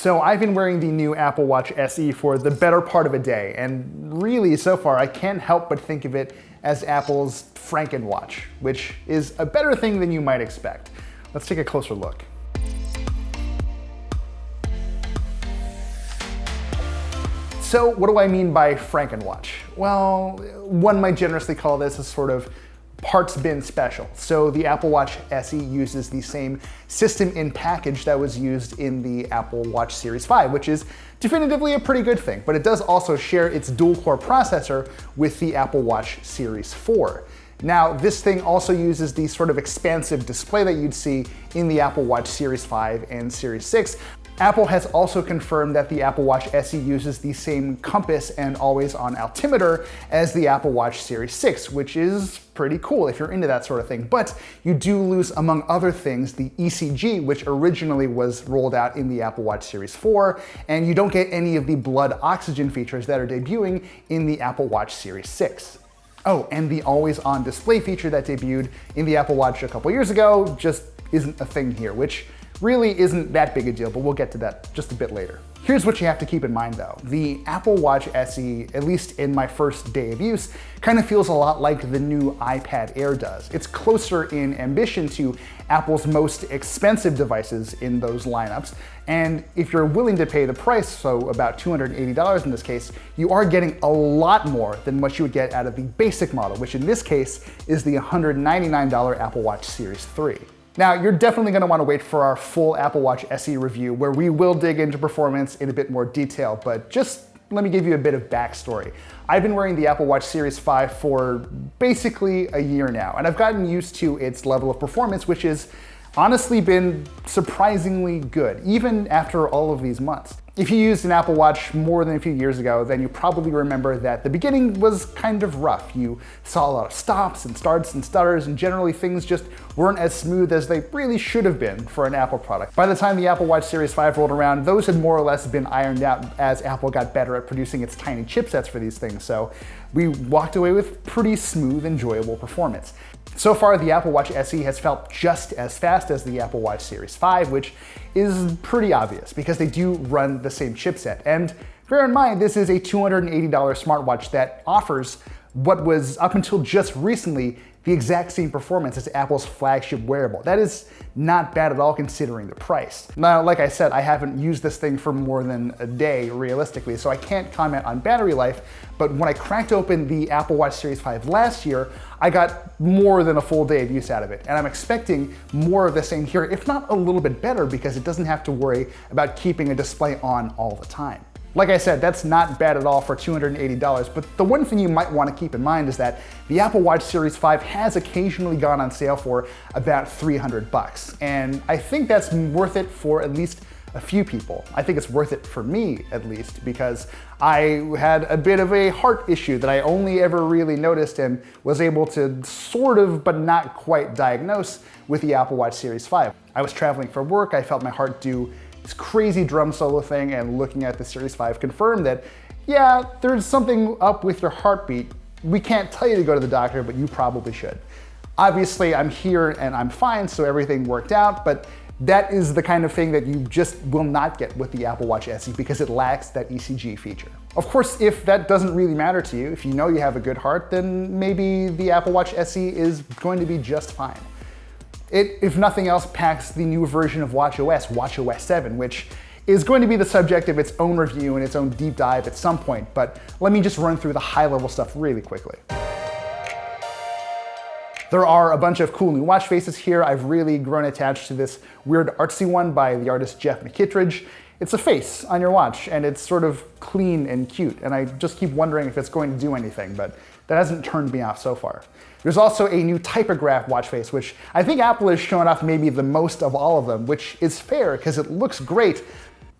So I've been wearing the new Apple Watch SE for the better part of a day, and really, so far, I can't help but think of it as Apple's FrankenWatch, which is a better thing than you might expect. Let's take a closer look. So what do I mean by FrankenWatch? Well, one might generously call this a sort of parts bin special. So the Apple Watch SE uses the same system in package that was used in the Apple Watch Series 5, which is definitively a pretty good thing, but it does also share its dual-core processor with the Apple Watch Series 4. Now, this thing also uses the sort of expansive display that you'd see in the Apple Watch Series 5 and Series 6. Apple has also confirmed that the Apple Watch SE uses the same compass and always-on altimeter as the Apple Watch Series 6, which is pretty cool if you're into that sort of thing. But you do lose, among other things, the ECG, which originally was rolled out in the Apple Watch Series 4, and you don't get any of the blood oxygen features that are debuting in the Apple Watch Series 6. Oh, and the always-on display feature that debuted in the Apple Watch a couple years ago just isn't a thing here, which really isn't that big a deal, but we'll get to that just a bit later. Here's what you have to keep in mind though. The Apple Watch SE, at least in my first day of use, kind of feels a lot like the new iPad Air does. It's closer in ambition to Apple's most expensive devices in those lineups, and if you're willing to pay the price, so about $280 in this case, you are getting a lot more than what you would get out of the basic model, which in this case is the $199 Apple Watch Series 3. Now, you're definitely going to want to wait for our full Apple Watch SE review, where we will dig into performance in a bit more detail, but just let me give you a bit of backstory. I've been wearing the Apple Watch Series 5 for basically a year now, and I've gotten used to its level of performance, which has honestly been surprisingly good, even after all of these months. If you used an Apple Watch more than a few years ago, then you probably remember that the beginning was kind of rough. You saw a lot of stops and starts and stutters, and generally things just weren't as smooth as they really should have been for an Apple product. By the time the Apple Watch Series 5 rolled around, those had more or less been ironed out as Apple got better at producing its tiny chipsets for these things, so we walked away with pretty smooth, enjoyable performance. So far, the Apple Watch SE has felt just as fast as the Apple Watch Series 5, which is pretty obvious because they do run the same chipset. And bear in mind, this is a $280 smartwatch that offers what was, up until just recently, the exact same performance as Apple's flagship wearable. That is not bad at all considering the price. Now, like I said, I haven't used this thing for more than a day realistically, so I can't comment on battery life, but when I cracked open the Apple Watch Series 5 last year, I got more than a full day of use out of it, and I'm expecting more of the same here, if not a little bit better, because it doesn't have to worry about keeping a display on all the time. Like I said, that's not bad at all for $280, but the one thing you might want to keep in mind is that the Apple Watch Series 5 has occasionally gone on sale for about $300, and I think that's worth it for at least a few people. I think it's worth it for me, at least, because I had a bit of a heart issue that I only ever really noticed and was able to sort of, but not quite diagnose with the Apple Watch Series 5. I was traveling for work, I felt my heart do this crazy drum solo thing, and looking at the Series 5 confirmed that, yeah, there's something up with your heartbeat. We can't tell you to go to the doctor, but you probably should. Obviously, I'm here and I'm fine, so everything worked out, but that is the kind of thing that you just will not get with the Apple Watch SE because it lacks that ECG feature. Of course, if that doesn't really matter to you, if you know you have a good heart, then maybe the Apple Watch SE is going to be just fine. It, if nothing else, packs the new version of watchOS 7, which is going to be the subject of its own review and its own deep dive at some point, but let me just run through the high-level stuff really quickly. There are a bunch of cool new watch faces here. I've really grown attached to this weird artsy one by the artist Jeff McKittridge. It's a face on your watch, and it's sort of clean and cute, and I just keep wondering if it's going to do anything, but that hasn't turned me off so far. There's also a new Typograph watch face, which I think Apple has shown off maybe the most of all of them, which is fair because it looks great.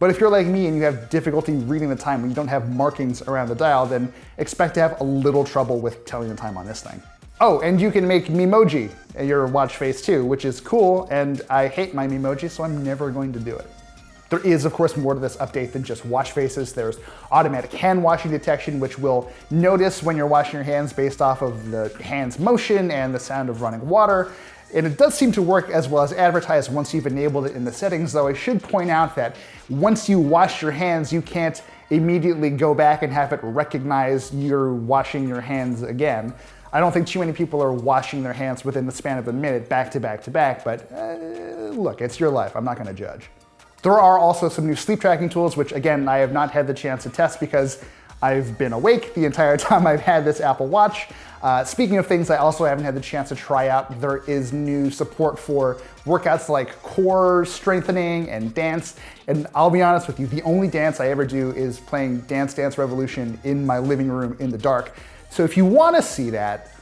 But if you're like me and you have difficulty reading the time when you don't have markings around the dial, then expect to have a little trouble with telling the time on this thing. Oh, and you can make Memoji your watch face too, which is cool, and I hate my Memoji, so I'm never going to do it. There is, of course, more to this update than just watch faces. There's automatic hand washing detection, which will notice when you're washing your hands based off of the hand's motion and the sound of running water. And it does seem to work as well as advertised once you've enabled it in the settings, though I should point out that once you wash your hands, you can't immediately go back and have it recognize you're washing your hands again. I don't think too many people are washing their hands within the span of a minute, back to back to back, but look, it's your life. I'm not gonna judge. There are also some new sleep tracking tools, which again, I have not had the chance to test because I've been awake the entire time I've had this Apple Watch. Speaking of things I also haven't had the chance to try out, there is new support for workouts like core strengthening and dance. And I'll be honest with you, the only dance I ever do is playing Dance Dance Revolution in my living room in the dark. So if you want to see that,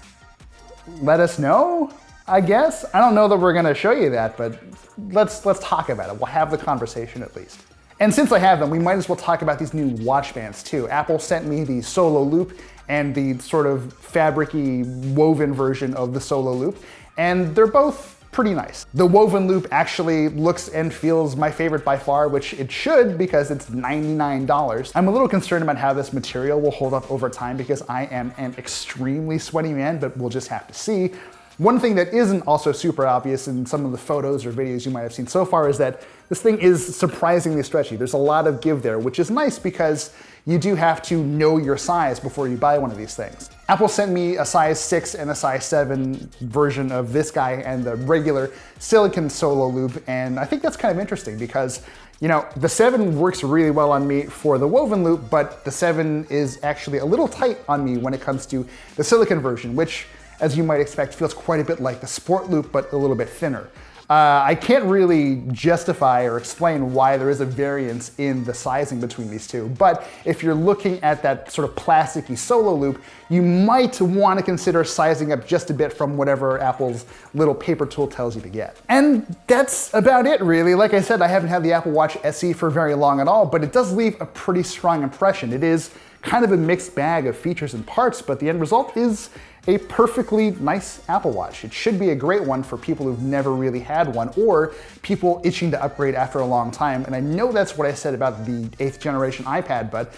let us know, I guess. I don't know that we're going to show you that, but let's talk about it. We'll have the conversation at least. And since I have them, we might as well talk about these new watch bands too. Apple sent me the Solo Loop and the sort of fabric-y woven version of the Solo Loop, and they're both pretty nice. The woven loop actually looks and feels my favorite by far, which it should because it's $99. I'm a little concerned about how this material will hold up over time because I am an extremely sweaty man, but we'll just have to see. One thing that isn't also super obvious in some of the photos or videos you might have seen so far is that this thing is surprisingly stretchy. There's a lot of give there, which is nice because you do have to know your size before you buy one of these things. Apple sent me a size 6 and a size 7 version of this guy and the regular silicone Solo Loop, and I think that's kind of interesting because, you know, the 7 works really well on me for the woven loop, but the 7 is actually a little tight on me when it comes to the silicone version, which, as you might expect, feels quite a bit like the Sport Loop, but a little bit thinner. I can't really justify or explain why there is a variance in the sizing between these two, but if you're looking at that sort of plasticky Solo Loop, you might want to consider sizing up just a bit from whatever Apple's little paper tool tells you to get. And that's about it, really. Like I said, I haven't had the Apple Watch SE for very long at all, but it does leave a pretty strong impression. It is kind of a mixed bag of features and parts, but the end result is a perfectly nice Apple Watch. It should be a great one for people who've never really had one or people itching to upgrade after a long time. And I know that's what I said about the 8th generation iPad, but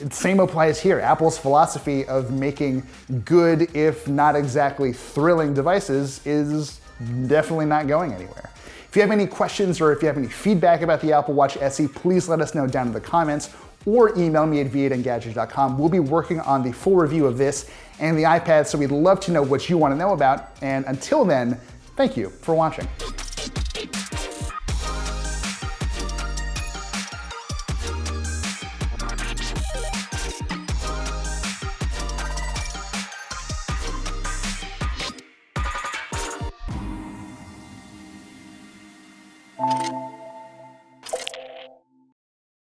the same applies here. Apple's philosophy of making good, if not exactly thrilling devices is definitely not going anywhere. If you have any questions or if you have any feedback about the Apple Watch SE, please let us know down in the comments or email me at v8engadget.com. We'll be working on the full review of this and the iPad, so we'd love to know what you want to know about. And until then, thank you for watching.